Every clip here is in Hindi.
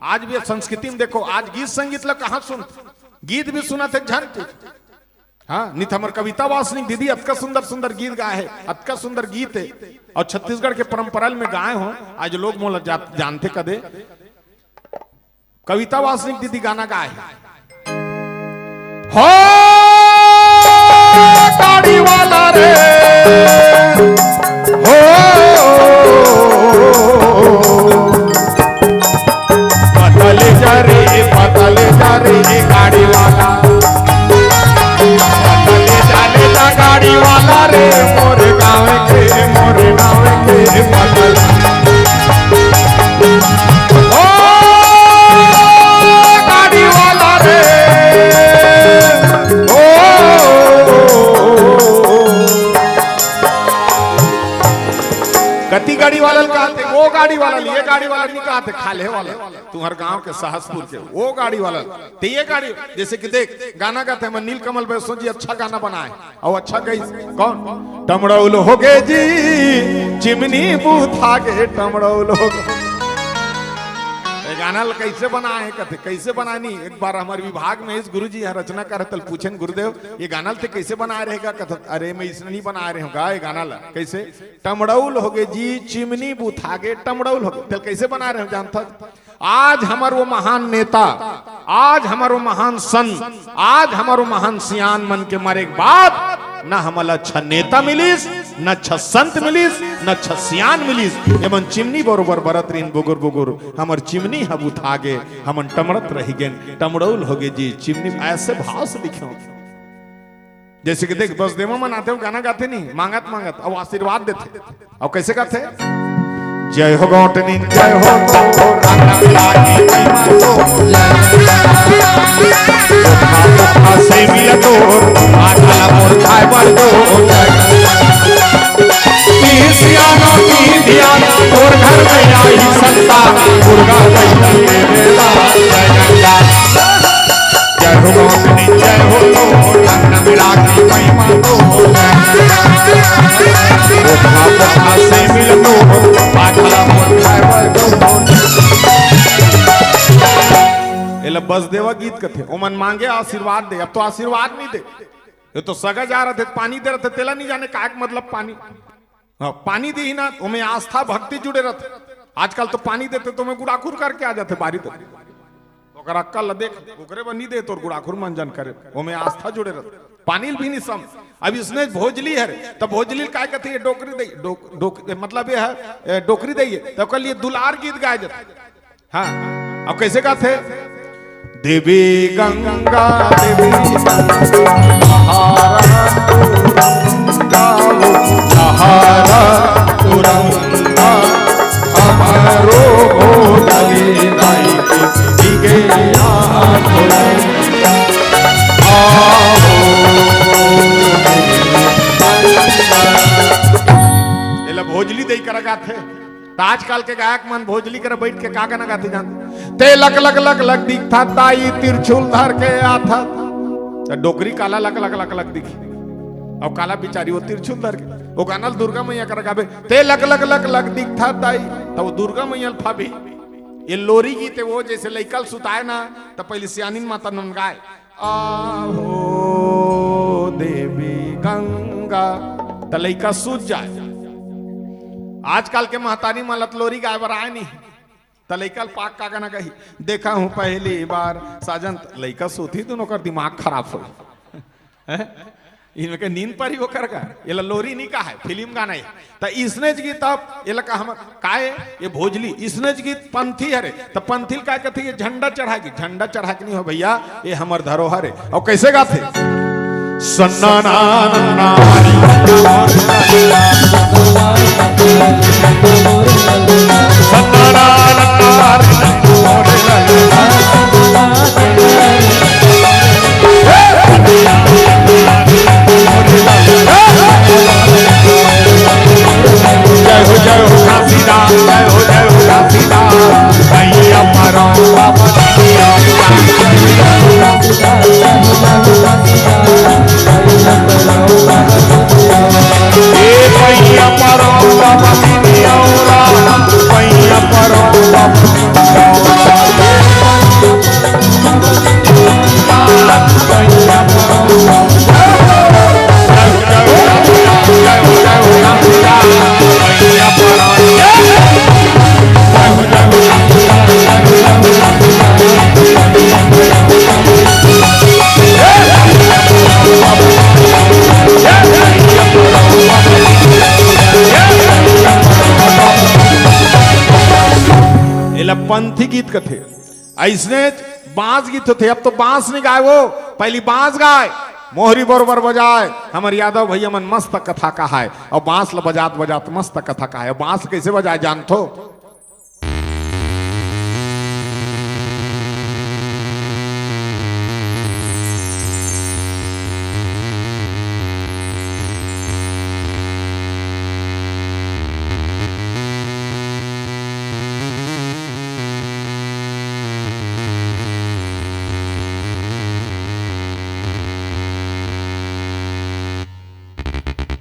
आज भी संस्कृति में देखो, आज गीत संगीत ला कहाँ सुन, गीत भी सुना थे झन। हाँ, नित हमर कविता वासनिक दीदी अतका सुंदर सुंदर गीत गाए है, अतका सुंदर गीत है और छत्तीसगढ़ के परंपरा में गाए हो। आज लोग मोला जानते कदे कविता वासनिक दीदी गाना गाए हो। गाड़ी वाला रे हो, पतले जा रे गाड़ी वाला, पतले जाले जा गाड़ी वाला रे, मोर गाँव के पतला। गति गाड़ी वाला कहते, वो गाड़ी वाला, ये गाड़ी वाला नहीं कहते, खाले वाला तुम्हारे गांव के सहसपुर के वो गाड़ी वाला। तो ये गाड़ी जैसे कि देख गाना गाते हैं नीलकमल वैष्णो जी, अच्छा गाना बनाए और अच्छा गई कौन, टमड़ौल हो गए जी चिमनी बूथा के टमड़ौल हो गए। गाना कैसे बनाए कहते, कैसे बनानी। एक बार हमारे विभाग में इस गुरुजी यहाँ रचना कर तल पूछन गुरुदेव ये गाना थे कैसे बनाए रहेगा कहते, अरे मैं इसने नहीं बनाए रहे हूँ ये गाना ला कैसे, टमड़ौल हो गए जी चिमनी बुथागे टमड़ौल हो गए। कैसे बना रहे हो जानता, आज हमार वो महान नेता, आज हमार वो महान संत, आज हमारो महान सियान मन के मारे के बाद न हमला अच्छा नेता मिलिस, न अच्छा संत मिलिस, न अच्छा सियान मिलिस। एमन चिमनी बरोबर बरत रहीन बुगुर बुगुर, हमर चिमनी हब उठागे हमन टमड़त रही गए, टमड़ौल हो गए जी चिमनी। ऐसे भाव से लिखे जैसे कि देख बस देवा मन आते हो गाना गाते नहीं, मांगत मांगत अब आशीर्वाद देते। और कैसे गाते, जय हो गौटनी जय हो से मिला तो आखला मोर खाए बर दो, सियानो की दियाना और घर में आई संता दुर्गा जय हो गौतमी जय हो तो रंग मिला की महिमा तो से मिल तो आखला मोर खाए बर दो। बस देवा गीत कथे ओमन मांगे आशीर्वाद दे, अब तो आशीर्वाद नहीं दे, ये तो सगा जा रहे थे पानी दे रहे थे, तेला नहीं जाने का मतलब पानी। हाँ, पानी दी ना तुम्हें आस्था भक्ति जुड़े रहते। आजकल तो पानी देते तो मैं गुड़ाखुर करके आ जाते बारी तक, तो अक्कल देख ओकरे पर नहीं दे तो गुड़ाखुर मंजन करे, वो में आस्था जुड़े रहते। पानी भी नहीं सम। अब इसने भोजली है तो भोजली काय कहती है डोकरी दे, मतलब ये है डोकरी दे, तो कल ये दुलार गीत गाए जाते। हाँ, अब कैसे गाते, देवी गंगा देवी सहारा तुरंगा हमारो लगे दाई के भोजली दे कर गाते। आजकल के गायक मन भोजली कर बैठ के का गाना गाते जानते, ते लक लक लक लक दिखता ताई तिरछुल धर के आता, डोकरी काला लक लक लक लक दिखी और काला बिचारी वो तिरछुल धर के वो गाना दुर्गा मैया कर गावे, ते लक लक लक लक दिखता ताई, तो वो दुर्गा मैया अल्फा भी। ये लोरी गीत है वो जैसे लइकल सुताए ना तो पहले सियानिन माता नन गाए, आहो देवी गंगा तो लइका सूझ जाए। आजकल के महतारी मलत लोरी गाय बर आए नहीं, तो लइका पाक का गाना कही, देखा हूं पहली बार साजन, लइका सोती दोनों कर दिमाग खराब हो इनमें के नींद पर ही वो कर ये लोरी नहीं का है फिल्म गाना है। तो इसने गीत अब ये लगा हम काहे ये भोजली इसने गीत पंथी है रे, तो पंथी का कहते ये झंडा चढ़ाएगी, झंडा चढ़ा के नहीं हो भैया ये हमार धरोहर है। और कैसे गाते, सन्ना जय हो घासीदास, जय हो घासीदास, भैया मारो एला पंथी गीत कथे ऐसने बांस गीत थे। अब तो बांस नहीं गाए, वो पहली बांस गाए, मोहरी बरोबर बजाए। हमार यादव भैया मन मस्त कथा कहा है, और बांस ल बजात बजात मस्त कथा कहा है। बांस कैसे बजाए जानतो?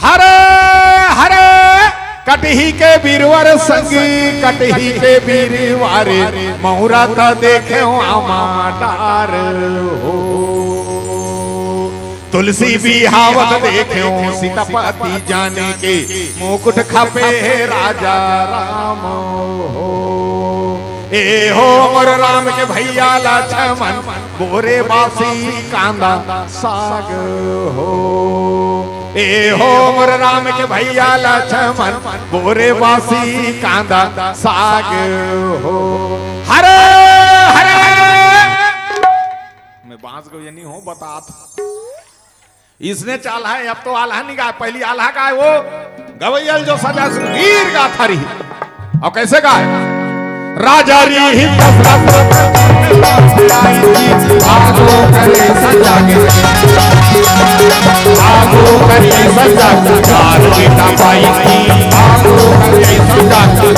हरे हरे कटही के बीरवर संगी, कटही के बीरवारे मुहूर्त देखे आमाटार हो। तुलसी बिहावत देखे सीतापति जाने के, मुकुट खपे राजा राम हो। ए हो मोर राम के भैया लक्ष्मण, बोरे बासी कांदा साग हो। ए हो मोर राम के भैया लक्ष्मण, बोरे बासी कांदा साग हो। हरे हरे मैं बांस को ये नहीं हूं बता, इसने चाला है। अब तो आल्हा नहीं गाय, पहली आल्हा गाय वो गवैयल जो सजा सुधीर गा थारी। और कैसे गाय? राजा री आगो करे सजा के, आगो करे सजा के, चार बेटा पाई थी आगो करे सजा के।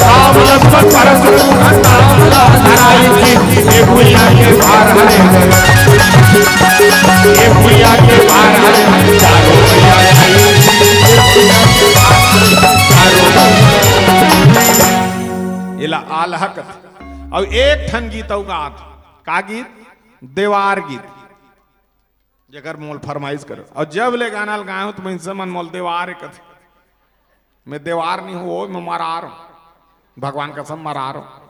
राम लक्ष्मण परशुराम नाम धराई थी, ये भुइया के भार हरे, ये भुइया के भार हरे। चारों इला आल्हा कथ। और एक ठन गीत गात का गीत? देवार गीत, जगर मोल फरमाइश करो। और जब ले गाना गाए तो मैं मन मोल देवार कथ। मैं देवार नहीं हूं, मैं मरा रहा हूं, भगवान कसम मरा रहा हूं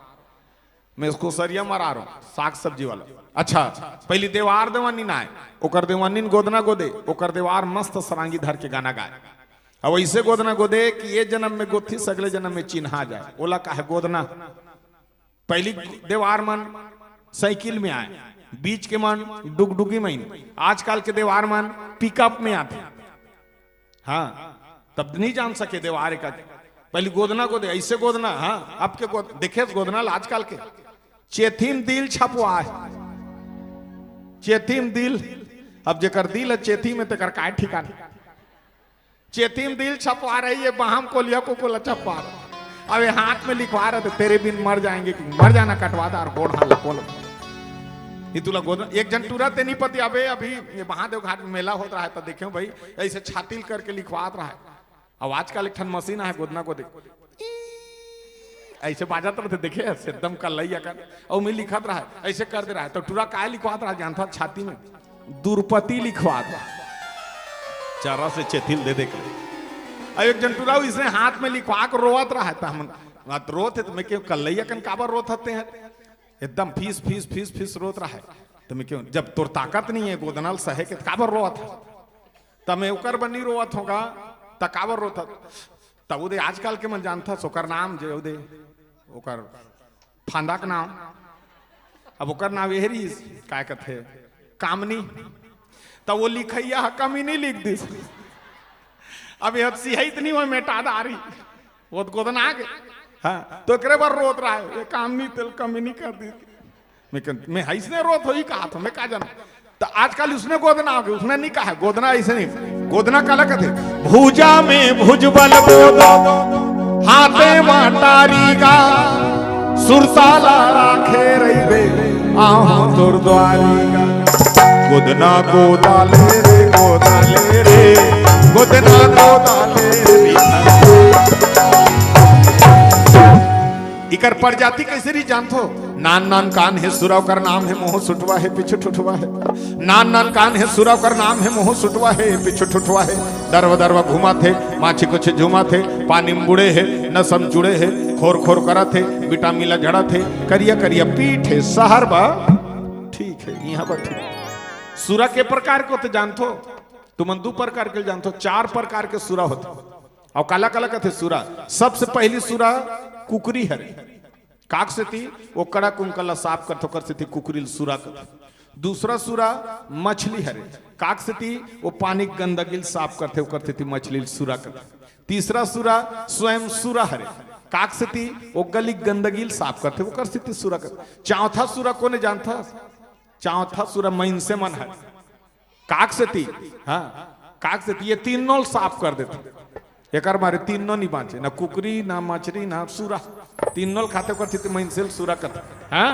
मैं, इसको सरिया मरा रहा हूं, साग सब्जी वाला। अच्छा पहली देवार देवानी ना है, ओकर देवानी गोदना गोदे, ओकर देवार मस्त सरांगी धर के गाना गाए। अब ऐसे गोदना गोदे कि ये जन्म में गोथी सगले जन्म में चिन्हा जाए। ओला का है गोदना। पहली देवार मन साइकिल में आए, बीच के मन डुगडुगी में, आजकल के देवार मन पिकअप में आते। हाँ तब नहीं जान सके देवार का। पहली गोदना गोदे, ऐसे गोदना। हाँ अब के देखे गोदना आजकल के चेथीम दिल छपवा है, चेथीम दिल। अब जेकर दिल है चेथी में तेकर काय ठिकाना। चेथीम दिल छपवा रही है, बहाम को लिया को छपवा रहा। अब हाथ में लिखवा रहे थे तेरे बिन मर जाएंगे, मर जाना कटवा दा और गोड़ हाल बोल। ये तुला गोदना एक जन तुरंत नहीं पति। अबे अभी ये महादेव घाट में मेला होता है तो देखे भाई ऐसे छातिल करके लिखवात रहा है। अब आजकल एक ठन मशीन है गोदना को देख ऐसे बाजात रहे थे, देखे एकदम कलैया कर और मैं लिखत रहा है ऐसे कर दे रहा है। तो टूरा काय लिखवात रहा जानता? छाती में दुर्पति लिखवात रहा, चारा से चेथिल दे दे के। एक जन टूरा इसने हाथ में लिखवा कर रोवत रहा है। तो हम रोते तो मैं क्यों कलैया कन काबर रोते हैं, एकदम फीस फीस फीस फीस रोत रहा है। तो मैं क्यों, जब तोर ताकत नहीं है गोदनल सहे के काबर रोवत है, तब मैं उकर बनी रोवत होगा त काबर रोता। तब उदे आजकल के मन जानता सोकर नाम जो उदे ओकर फांदा का नाम। अब ओकर नाम एहरी काय कथे कामनी। तब वो लिखैया कमी नहीं लिख दी। अब यह सिहत नहीं हो मेटा दारी वो गोदन आ गए। हाँ तो एकरे बार रोत रहा है, ये कामनी तेल कमी नहीं कर दी। मैं ऐसने रोत हो ही कहा था, मैं कहा जाना। तो आजकल उसने गोदना आ गया, उसने नहीं कहा गोदना ऐसे नहीं। गोदना काला कहते भुजा में भुजबल गोदो, हाथे माटारी का सुरसाला राखे रही आहा तोर द्वारी का। गोदना गोदाले रे गोदाले रे, गोदना गोदाले रे। इकर प्रजाति कैसे रही जानथो? नान नान कान है सुरव कर नाम है, मोह सुटवा है पिछु ठुठवा है। नान नान कान है सुरव कर नाम है, मोह सुटवा है पिछु ठुठवा है। दरव दरवा घुमा थे, माछी कुछ झुमा थे, पानी में बुड़े है न सम जुड़े है। खोर खोर करा थे, बिटा मिला झड़ा थे, करिया करिया पीठ है सहर बा ठीक है यहाँ पर ठीक। सुरा के प्रकार को तो जानथो? तुम दो प्रकार के जानथो? 4 प्रकार के सुरा होते और काला काला कहते सुरा। सबसे पहली सुरा कुकरी हरे काक से थी वो कड़ा कुंकला साफ करते कर से थी कुकरी सुरा कर दूसरा सुरा मछली हरे काक से थी वो पानी गंदगी साफ करते करते थी मछली सुरा कर तीसरा सुरा स्वयं सुरा हरे काक से थी वो गली गंदगी साफ करते वो कर थी सुरा कर चौथा सुरा कोने जानता चौथा सुरा मईन से मन है काक से थी हाँ काक से थी ये तीनों साफ कर देते एक मारे तीनों नहीं बांचे ना कुकरी ना मछली ना सुरा तीनों खाते करते थी मईन से सुरा करते हाँ